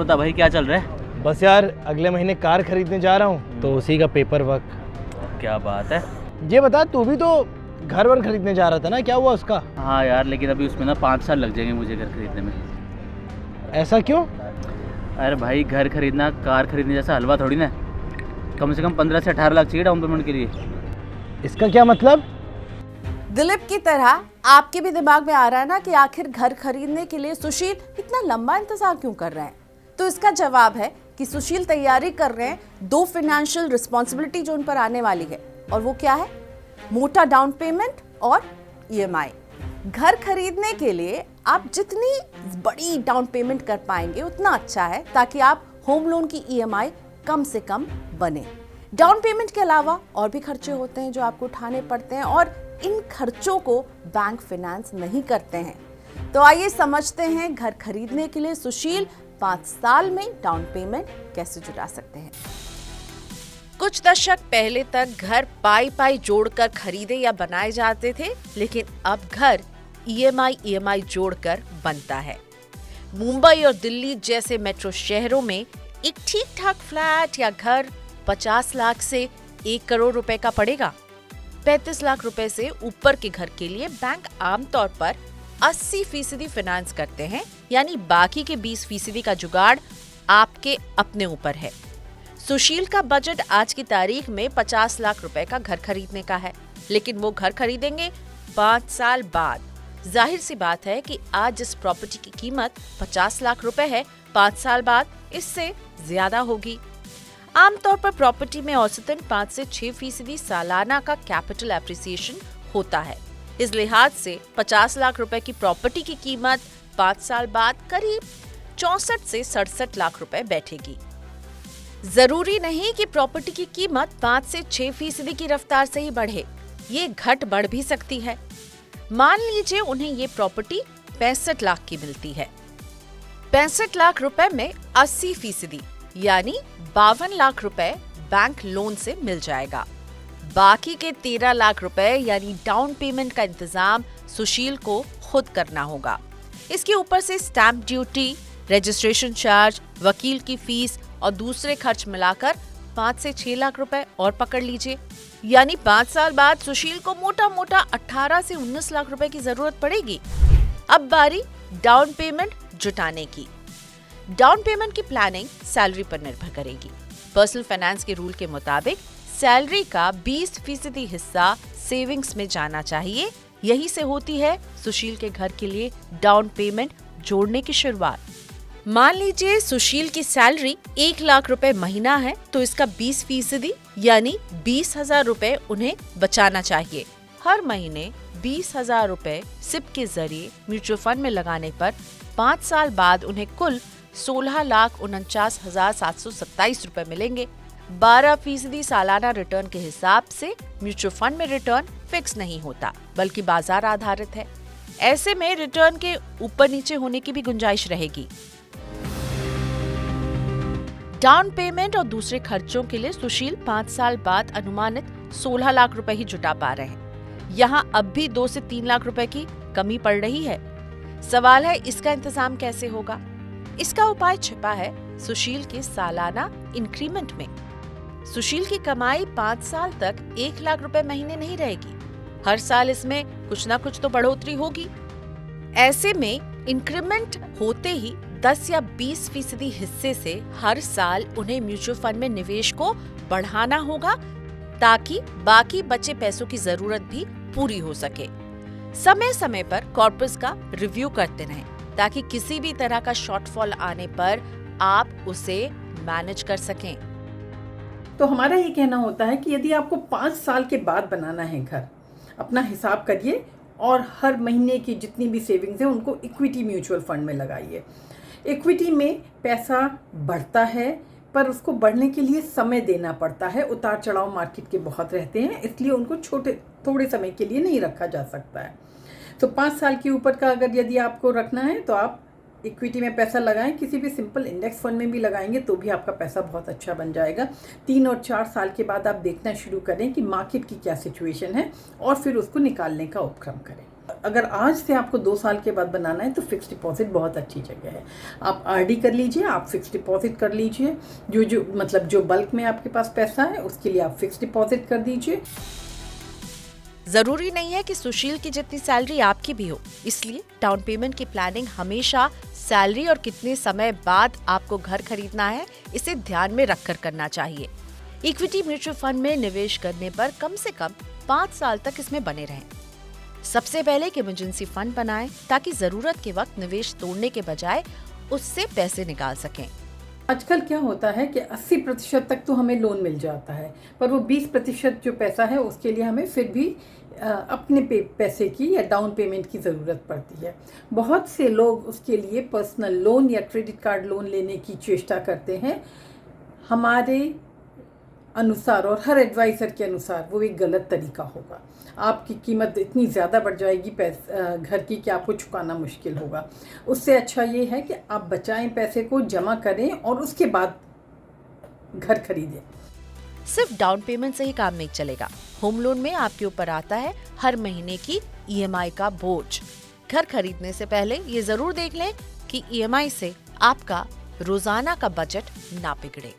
बता भाई, क्या चल रहा है? बस यार, अगले महीने कार खरीदने जा रहा हूँ, तो उसी का पेपर वर्क। क्या बात है। ये बता, तू भी तो घर वर खरीदने जा रहा था ना, क्या हुआ उसका? हाँ यार, लेकिन अभी उसमें ना 5 साल लग जाएंगे मुझे घर खरीदने में। ऐसा क्यों? अरे भाई, घर खरीदना कार खरीदने जैसा हलवा थोड़ी ना है। कम से कम 15 से 18 लाख चाहिए डाउन पेमेंट के लिए। इसका क्या मतलब? दिलीप की तरह आपके भी दिमाग में आ रहा है ना कि आखिर घर खरीदने के लिए सुशील इतना लंबा इंतजार क्यों कर रहे हैं? तो इसका जवाब है कि सुशील तैयारी कर रहे हैं 2 फाइनेंशियल रिस्पॉन्सिबिलिटी जो उन पर आने वाली है। और वो क्या है? मोटा डाउन पेमेंट और ईएमआई। घर खरीदने के लिए आप जितनी बड़ी डाउन पेमेंट कर पाएंगे उतना अच्छा है, ताकि आप होम लोन की ईएमआई कम से कम बने। डाउन पेमेंट के अलावा और भी खर्चे होते हैं जो आपको उठाने पड़ते हैं, और इन खर्चों को बैंक फाइनेंस नहीं करते हैं। तो आइए समझते हैं घर खरीदने के लिए सुशील 5 साल में डाउन पेमेंट कैसे जुटा सकते हैं। कुछ दशक पहले तक घर पाई जोड़कर खरीदे या बनाए जाते थे, लेकिन अब घर ईएमआई जोड़कर बनता है। मुंबई और दिल्ली जैसे मेट्रो शहरों में एक ठीक ठाक फ्लैट या घर 50 लाख से 1 करोड़ रुपए का पड़ेगा। 35 लाख रुपए से ऊपर के घर के लिए बैंक आमतौर पर 80% फाइनेंस करते हैं, यानी बाकी के 20% का जुगाड़ आपके अपने ऊपर है। सुशील का बजट आज की तारीख में 50 लाख रुपए का घर खरीदने का है, लेकिन वो घर खरीदेंगे 5 साल बाद। जाहिर सी बात है कि आज जिस प्रॉपर्टी की कीमत 50 लाख रुपए है, 5 साल बाद इससे ज्यादा होगी। आमतौर पर प्रॉपर्टी में औसतन 5 से 6% सालाना का कैपिटल एप्रिसिएशन होता है। इस लिहाज से 50 लाख रुपए की प्रॉपर्टी की कीमत 5 साल बाद करीब 64 से 67 लाख रुपए बैठेगी। जरूरी नहीं कि प्रॉपर्टी की कीमत 5 से 6% की रफ्तार से ही बढ़े, ये घट बढ़ भी सकती है। मान लीजिए उन्हें ये प्रॉपर्टी 65 लाख की मिलती है। 65 लाख रुपए में 80% यानी 52 लाख रुपए बैंक लोन से मिल जाएगा। बाकी के 13 लाख रुपए यानी डाउन पेमेंट का इंतजाम सुशील को खुद करना होगा। इसके ऊपर से स्टैंप ड्यूटी, रजिस्ट्रेशन चार्ज, वकील की फीस और दूसरे खर्च मिलाकर 5 से 6 लाख रुपए और पकड़ लीजिए। यानी 5 साल बाद सुशील को मोटा मोटा 18 से 19 लाख रुपए की जरूरत पड़ेगी। अब बारी डाउन पेमेंट जुटाने की। डाउन पेमेंट की प्लानिंग सैलरी पर निर्भर करेगी। पर्सनल फाइनेंस के रूल के मुताबिक सैलरी का 20% हिस्सा सेविंग्स में जाना चाहिए। यही से होती है सुशील के घर के लिए डाउन पेमेंट जोड़ने की शुरुआत। मान लीजिए सुशील की सैलरी 1 लाख रुपए महीना है, तो इसका 20% यानी 20,000 रुपए उन्हें बचाना चाहिए। हर महीने 20,000 रुपए सिप के जरिए म्यूचुअल फंड में लगाने पर 5 साल बाद उन्हें कुल 16,49,727 रुपए मिलेंगे। 12% सालाना रिटर्न के हिसाब से म्यूचुअल फंड में रिटर्न फिक्स नहीं होता, बल्कि बाजार आधारित है। ऐसे में रिटर्न के ऊपर नीचे होने की भी गुंजाइश रहेगी। डाउन पेमेंट और दूसरे खर्चों के लिए सुशील 5 साल बाद अनुमानित 16 लाख रुपए ही जुटा पा रहे हैं। यहाँ अब भी 2 से 3 लाख रुपए की कमी पड़ रही है। सवाल है, इसका इंतजाम कैसे होगा? इसका उपाय छिपा है सुशील के सालाना इंक्रीमेंट में। सुशील की कमाई 5 साल तक 1 लाख रुपए महीने नहीं रहेगी। हर साल इसमें कुछ ना कुछ तो बढ़ोतरी होगी। ऐसे में इंक्रीमेंट होते ही 10 या 20% हिस्से से हर साल उन्हें म्यूचुअल फंड में निवेश को बढ़ाना होगा, ताकि बाकी बचे पैसों की जरूरत भी पूरी हो सके। समय समय पर कॉर्पस का रिव्यू करते रहें, ताकि किसी भी तरह का शॉर्टफॉल आने पर आप उसे मैनेज कर सकें। तो हमारा ये कहना होता है कि यदि आपको 5 साल के बाद बनाना है घर, अपना हिसाब करिए और हर महीने की जितनी भी सेविंग्स है उनको इक्विटी म्यूचुअल फंड में लगाइए। इक्विटी में पैसा बढ़ता है, पर उसको बढ़ने के लिए समय देना पड़ता है। उतार चढ़ाव मार्केट के बहुत रहते हैं, इसलिए उनको थोड़े समय के लिए नहीं रखा जा सकता है। तो 5 साल के ऊपर का अगर यदि आपको रखना है तो आप इक्विटी में पैसा लगाएं। किसी भी सिंपल इंडेक्स फंड में भी लगाएंगे तो भी आपका पैसा बहुत अच्छा बन जाएगा। 3 और 4 साल के बाद आप देखना शुरू करें कि मार्केट की क्या सिचुएशन है और फिर उसको निकालने का उपक्रम करें। अगर आज से आपको 2 साल के बाद बनाना है तो फिक्स डिपॉजिट बहुत अच्छी जगह है। आप आरडी कर लीजिए, आप फिक्स डिपॉजिट कर लीजिए। जो बल्क में आपके पास पैसा है उसके लिए आप फिक्स डिपॉजिट कर दीजिए। जरूरी नहीं है कि सुशील की जितनी सैलरी आपकी भी हो, इसलिए डाउन पेमेंट की प्लानिंग हमेशा सैलरी और कितने समय बाद आपको घर खरीदना है इसे ध्यान में रखकर करना चाहिए। इक्विटी म्यूचुअल फंड में निवेश करने पर कम से कम 5 साल तक इसमें बने रहें। सबसे पहले एक इमरजेंसी फंड बनाएं ताकि जरूरत के वक्त निवेश तोड़ने के बजाय उससे पैसे निकाल सकें। आजकल क्या होता है कि 80% तक तो हमें लोन मिल जाता है, पर वो 20% जो पैसा है उसके लिए हमें फिर भी अपने पैसे की या डाउन पेमेंट की ज़रूरत पड़ती है। बहुत से लोग उसके लिए पर्सनल लोन या क्रेडिट कार्ड लोन लेने की चेष्टा करते हैं। हमारे अनुसार और हर एडवाइज़र के अनुसार वो एक गलत तरीका होगा। आपकी कीमत इतनी ज़्यादा बढ़ जाएगी घर की कि आपको चुकाना मुश्किल होगा। उससे अच्छा ये है कि आप बचाएं, पैसे को जमा करें और उसके बाद घर खरीदें। सिर्फ डाउन पेमेंट से ही काम नहीं चलेगा। होम लोन में आपके ऊपर आता है हर महीने की ईएमआई का बोझ। घर खरीदने से पहले ये जरूर देख लें कि ईएमआई से आपका रोजाना का बजट ना बिगड़े।